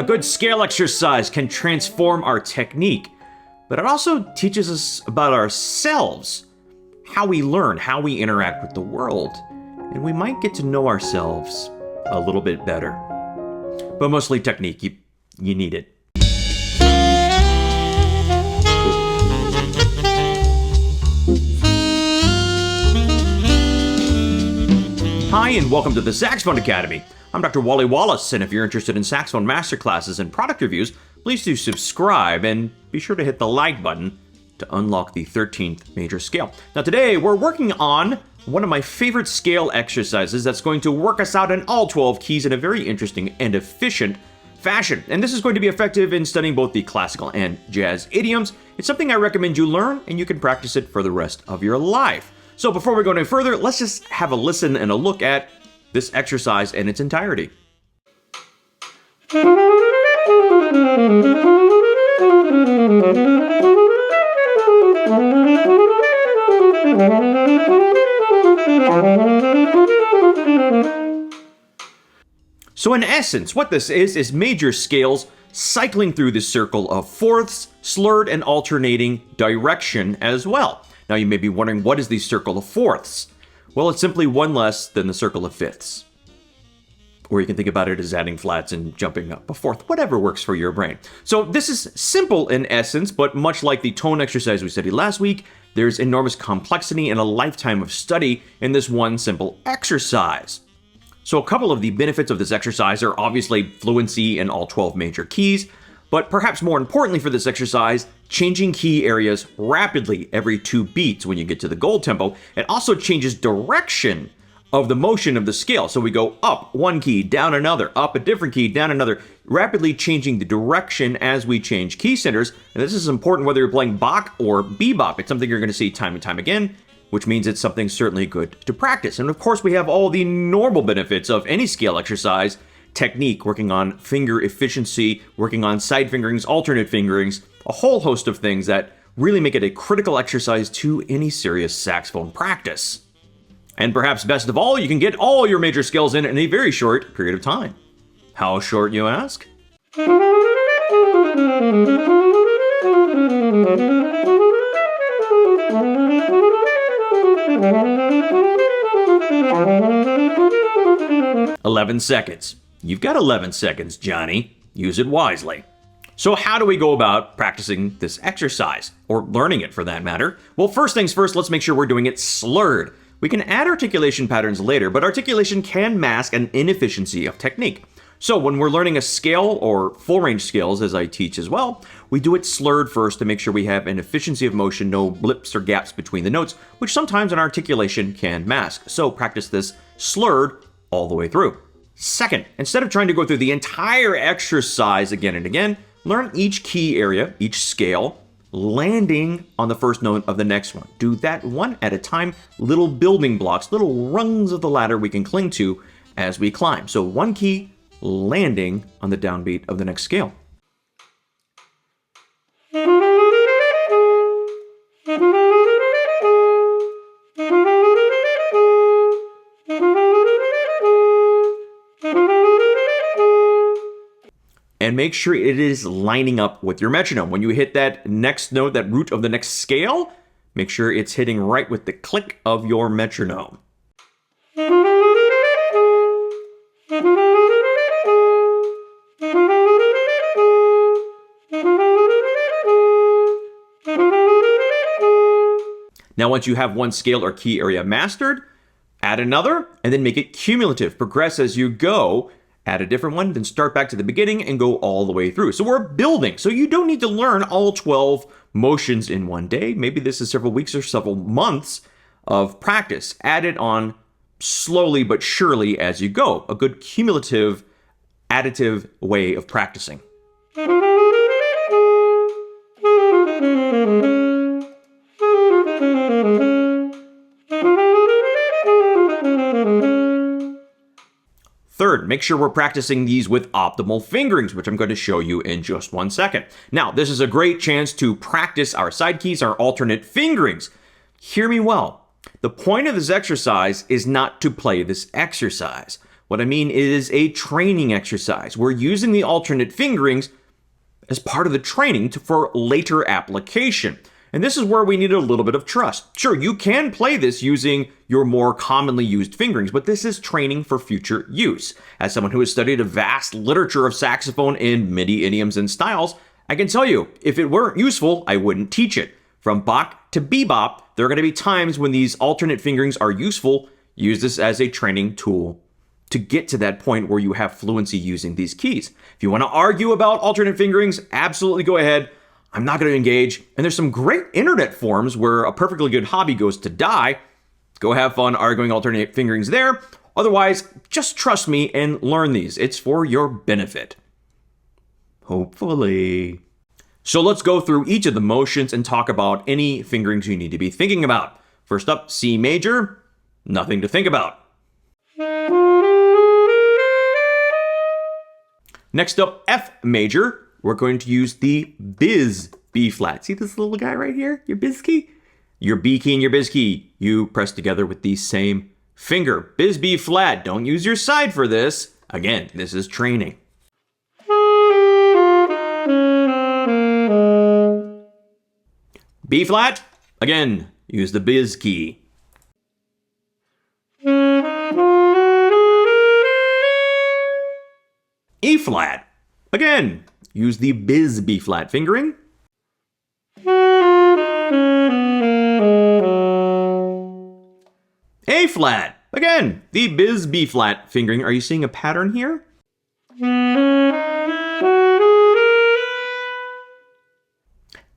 A good scale exercise can transform our technique, but it also teaches us about ourselves, how we learn, how we interact with the world, and we might get to know ourselves a little bit better. But mostly technique, you need it. Hi, and welcome to the Saxophone Academy. I'm Dr. Wally Wallace, and if you're interested in saxophone masterclasses and product reviews, please do subscribe and be sure to hit the like button to unlock the 13th major scale. Now today, we're working on one of my favorite scale exercises that's going to work us out in all 12 keys in a very interesting and efficient fashion. And this is going to be effective in studying both the classical and jazz idioms. It's something I recommend you learn, and you can practice it for the rest of your life. So before we go any further, let's just have a listen and a look at this exercise in its entirety. So in essence, what this is major scales cycling through the circle of fourths, slurred and alternating direction as well. Now you may be wondering, what is the circle of fourths? Well, it's simply one less than the circle of fifths. Or you can think about it as adding flats and jumping up a fourth, whatever works for your brain. So this is simple in essence, but much like the tone exercise we studied last week, there's enormous complexity and a lifetime of study in this one simple exercise. So a couple of the benefits of this exercise are obviously fluency in all 12 major keys, but perhaps more importantly for this exercise, changing key areas rapidly every 2 beats when you get to the goal tempo. It also changes direction of the motion of the scale. So we go up one key, down another, up a different key, down another, rapidly changing the direction as we change key centers. And this is important whether you're playing Bach or bebop. It's something you're going to see time and time again, which means it's something certainly good to practice. And of course, we have all the normal benefits of any scale exercise: technique, working on finger efficiency, working on side fingerings, alternate fingerings, a whole host of things that really make it a critical exercise to any serious saxophone practice. And perhaps best of all, you can get all your major scales in a very short period of time. How short, you ask? 11 seconds. You've got 11 seconds, Johnny. Use it wisely. So how do we go about practicing this exercise, or learning it for that matter? Well, first things first, let's make sure we're doing it slurred. We can add articulation patterns later, but articulation can mask an inefficiency of technique. So when we're learning a scale or full range scales, as I teach as well, we do it slurred first to make sure we have an efficiency of motion, no blips or gaps between the notes, which sometimes an articulation can mask. So practice this slurred all the way through. Second, instead of trying to go through the entire exercise again and again, learn each key area, each scale, landing on the first note of the next one. Do that one at a time, little building blocks, little rungs of the ladder we can cling to as we climb. So one key, landing on the downbeat of the next scale. And make sure it is lining up with your metronome. When you hit that next note, that root of the next scale, make sure it's hitting right with the click of your metronome. Now, once you have one scale or key area mastered, add another, and then make it cumulative. Progress as you go. Add a different one, then start back to the beginning and go all the way through. So we're building. So you don't need to learn all 12 motions in one day. Maybe this is several weeks or several months of practice. Add it on slowly but surely as you go. A good cumulative, additive way of practicing. Third, make sure we're practicing these with optimal fingerings, which I'm going to show you in just 1 second. Now, this is a great chance to practice our side keys, our alternate fingerings. Hear me well. The point of this exercise is not to play this exercise. What I mean is a training exercise. We're using the alternate fingerings as part of the training for later application. And this is where we need a little bit of trust. Sure, you can play this using your more commonly used fingerings, but this is training for future use. As someone who has studied a vast literature of saxophone in many idioms and styles, I can tell you, if it weren't useful, I wouldn't teach it. From Bach to bebop, there are going to be times when these alternate fingerings are useful. Use this as a training tool to get to that point where you have fluency using these keys. If you want to argue about alternate fingerings, absolutely go ahead. I'm not going to engage. And there's some great internet forums where a perfectly good hobby goes to die. Go have fun arguing alternate fingerings there. Otherwise, just trust me and learn these. It's for your benefit. Hopefully. So let's go through each of the motions and talk about any fingerings you need to be thinking about. First up, C major, nothing to think about. Next up, F major. We're going to use the biz B flat. See this little guy right here? Your biz key? Your B key and your biz key, you press together with the same finger. Biz B flat. Don't use your side for this. Again, this is training. B flat. Again, use the biz key. E flat. Again, use the biz B flat fingering. A flat. Again, the biz B flat fingering. Are you seeing a pattern here?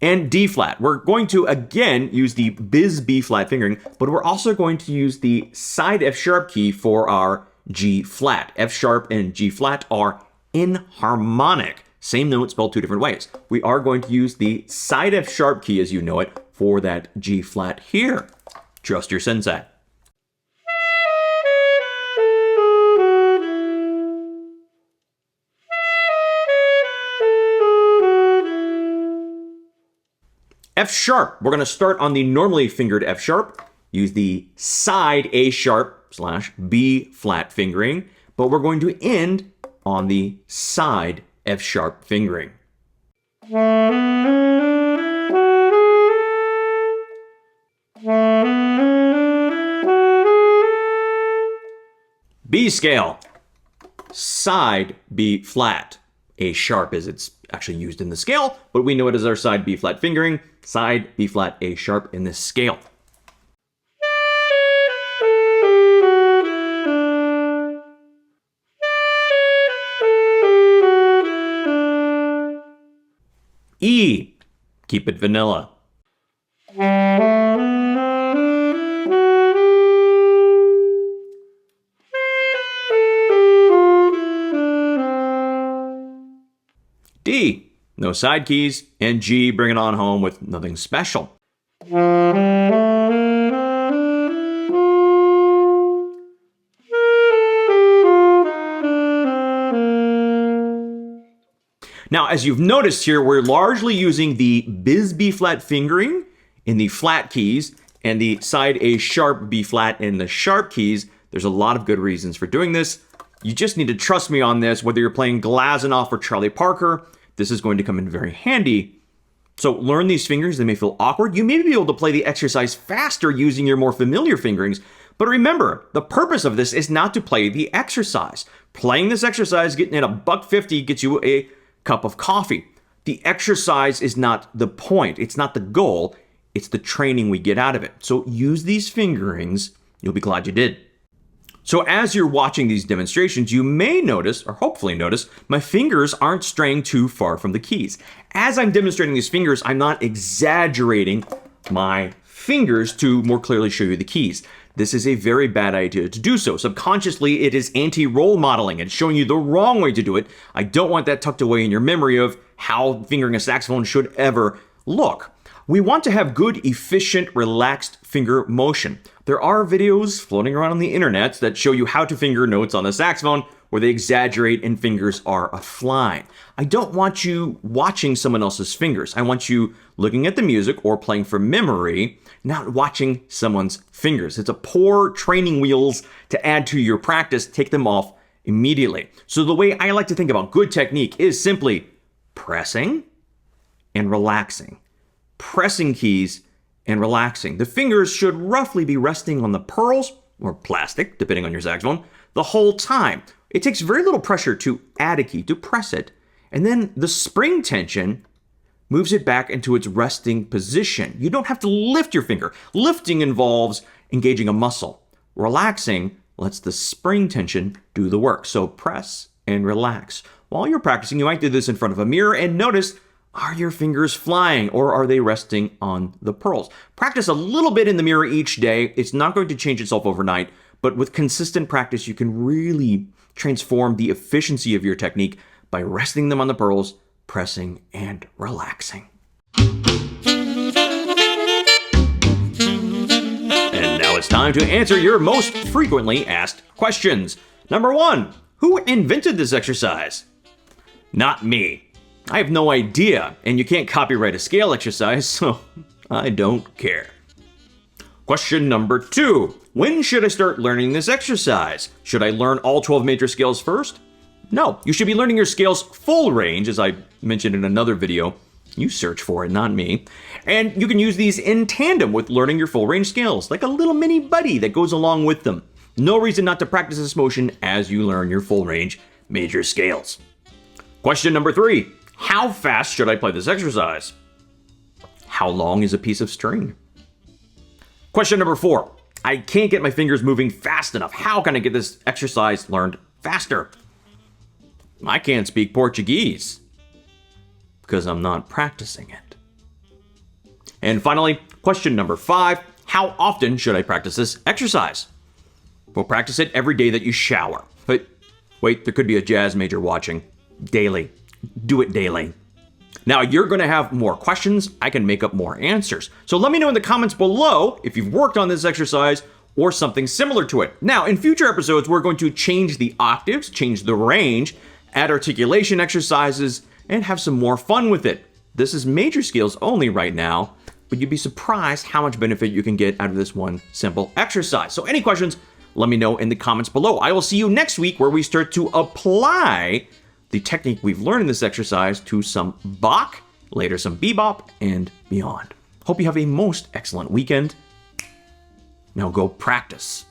And D flat. We're going to again use the biz B flat fingering, but we're also going to use the side F sharp key for our G flat. F sharp and G flat are inharmonic. Same note spelled two different ways. We are going to use the side F sharp key as you know it for that G flat here. Trust your sensei. F sharp. We're going to start on the normally fingered F sharp. Use the side A sharp / B flat fingering, but we're going to end on the side F sharp fingering. B scale. Side B flat. A sharp as it's actually used in the scale, but we know it as our side B flat fingering. Side B flat A sharp in this scale. E. Keep it vanilla. D. No side keys. And G. Bring it on home with nothing special. Now, as you've noticed here, we're largely using the biz B flat fingering in the flat keys and the side A sharp B flat in the sharp keys. There's a lot of good reasons for doing this. You just need to trust me on this, whether you're playing Glazunov or Charlie Parker. This is going to come in very handy. So learn these fingers. They may feel awkward. You may be able to play the exercise faster using your more familiar fingerings. But remember, the purpose of this is not to play the exercise. Playing this exercise, getting it $1.50 gets you a cup of coffee. The exercise is not the point. It's not the goal. It's the training we get out of it. So use these fingerings. You'll be glad you did. So as you're watching these demonstrations, you may notice, or hopefully notice, my fingers aren't straying too far from the keys. As I'm demonstrating these fingers, I'm not exaggerating my fingers to more clearly show you the keys. This is a very bad idea to do so. Subconsciously, it is anti-role modeling and showing you the wrong way to do it. I don't want that tucked away in your memory of how fingering a saxophone should ever look. We want to have good, efficient, relaxed finger motion. There are videos floating around on the internet that show you how to finger notes on the saxophone where they exaggerate and fingers are a-flying. I don't want you watching someone else's fingers. I want you looking at the music or playing from memory, not watching someone's fingers. It's a poor training wheels to add to your practice. Take them off immediately. So the way I like to think about good technique is simply pressing and relaxing. Pressing keys and relaxing. The fingers should roughly be resting on the pearls, or plastic, depending on your saxophone, the whole time. It takes very little pressure to add a key, to press it, and then the spring tension moves it back into its resting position. You don't have to lift your finger. Lifting involves engaging a muscle. Relaxing lets the spring tension do the work. So press and relax. While you're practicing, you might do this in front of a mirror and notice, are your fingers flying or are they resting on the pearls? Practice a little bit in the mirror each day. It's not going to change itself overnight, but with consistent practice, you can really transform the efficiency of your technique by resting them on the pearls, pressing, and relaxing. And now it's time to answer your most frequently asked questions. Number 1, who invented this exercise? Not me. I have no idea, and you can't copyright a scale exercise, so I don't care. Question number 2, when should I start learning this exercise? Should I learn all 12 major scales first? No, you should be learning your scale's full range, as I mentioned in another video. You search for it, not me. And you can use these in tandem with learning your full range scales, like a little mini buddy that goes along with them. No reason not to practice this motion as you learn your full range major scales. Question number 3, how fast should I play this exercise? How long is a piece of string? Question number 4, I can't get my fingers moving fast enough. How can I get this exercise learned faster? I can't speak Portuguese because I'm not practicing it. And finally, question number 5, how often should I practice this exercise? Well, practice it every day that you shower. But wait, there could be a jazz major watching. Daily. Do it daily. Now, you're going to have more questions. I can make up more answers. So let me know in the comments below if you've worked on this exercise or something similar to it. Now, in future episodes, we're going to change the octaves, change the range, add articulation exercises, and have some more fun with it. This is major scales only right now, but you'd be surprised how much benefit you can get out of this one simple exercise. So any questions, let me know in the comments below. I will see you next week where we start to apply the technique we've learned in this exercise to some Bach, later some bebop, and beyond. Hope you have a most excellent weekend. Now go practice.